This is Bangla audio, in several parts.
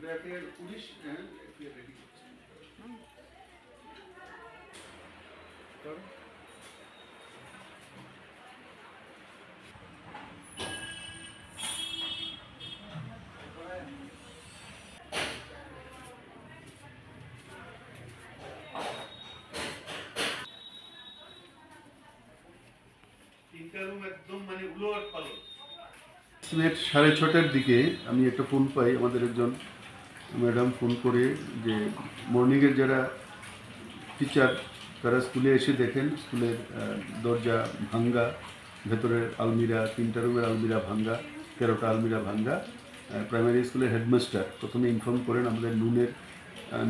ফ্ল্যাটের পুলিশ রেডি করছে। তিনটা রুম একদম মানে উলট পালট। 6:30টার দিকে আমি একটা ফোন পাই, আমাদের একজন ম্যাডাম ফোন করে যে মর্নিংয়ের যারা টিচার তারা স্কুলে এসে দেখেন স্কুলের দরজা ভাঙ্গা, ভেতরের আলমিরা, 3টা রুমের আলমিরা ভাঙ্গা, 13টা আলমিরা ভাঙ্গা। প্রাইমারি স্কুলের হেডমাস্টার প্রথমে ইনফর্ম করেন আমাদের নুনের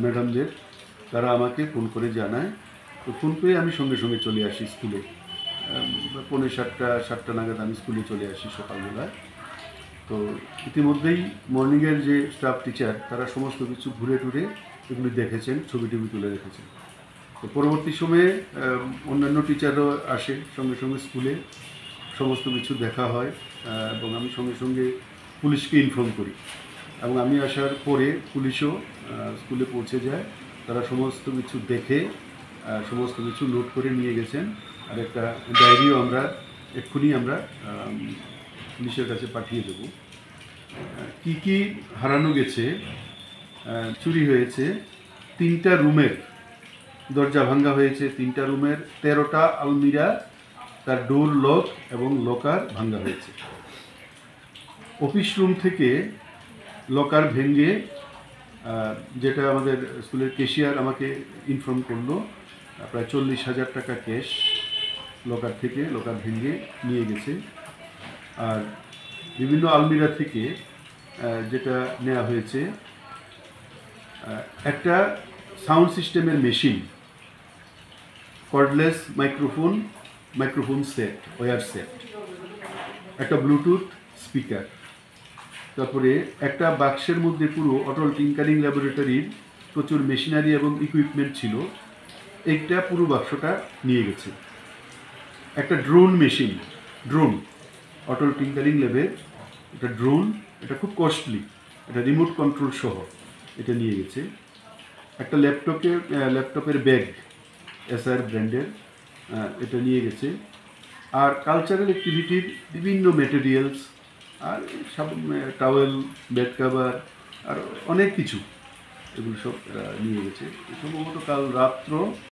ম্যাডামদের, তারা আমাকে ফোন করে জানায়। তো ফোন পেয়ে আমি সঙ্গে সঙ্গে চলে আসি স্কুলে। 7:45 নাগাদ আমি স্কুলে চলে আসি সকালবেলায়। তো ইতিমধ্যেই মর্নিংয়ের যে স্টাফ টিচার তারা সমস্ত কিছু ঘুরে টুরে এগুলি দেখেছেন, ছবি টবি তুলে রেখেছেন। তো পরবর্তী সময়ে অন্যান্য টিচারও আসে সঙ্গে সঙ্গে স্কুলে, সমস্ত কিছু দেখা হয় এবং আমি সঙ্গে সঙ্গে পুলিশকে ইনফর্ম করি এবং আমি আসার পরে পুলিশও স্কুলে পৌঁছে যায়। তারা সমস্ত কিছু দেখে সমস্ত কিছু নোট করে নিয়ে গেছেন। আর একটা ডায়েরিও এক্ষুনি আমরা পুলিশের কাছে পাঠিয়ে দেব। কি কি হারানো গেছে, চুরি হয়েছে, 3টা রুমের দরজা ভাঙ্গা হয়েছে, 3টা রুমের 13টা আলমিরা, তার ডোর লক এবং লকার ভাঙ্গা হয়েছে। অফিস রুম থেকে লকার ভেঙে, যেটা আমাদের স্কুলের ক্যাশিয়ার আমাকে ইনফর্ম করলো, প্রায় 40,000 টাকা ক্যাশ লকার থেকে লকার ভেঙে নিয়ে গেছে। আর বিভিন্ন আলমিরা থেকে যেটা নেওয়া হয়েছে, একটা সাউন্ড সিস্টেমের machine, cordless microphone set, wire set, একটা ব্লুটুথ স্পিকার, তারপরে একটা বাক্সের মধ্যে পুরো অটল টিঙ্কারিং ল্যাবরেটরির প্রচুর মেশিনারি এবং ইকুইপমেন্ট ছিল, এইটা পুরো বাক্সটা নিয়ে গেছে। একটা ড্রোন অটল টিঙ্কারিং ল্যাবের একটা ড্রোন, এটা খুব কস্টলি, এটা রিমোট কন্ট্রোল সহ, এটা নিয়ে গেছে। একটা ল্যাপটপের ব্যাগ, এসআর ব্র্যান্ডের, এটা নিয়ে গেছে। আর কালচারাল অ্যাক্টিভিটির বিভিন্ন মেটেরিয়ালস, আর সব টাওয়েল, বেড কাভার, আর অনেক কিছু, এগুলো সব নিয়ে গেছে। সম্ভবত কাল রাত্র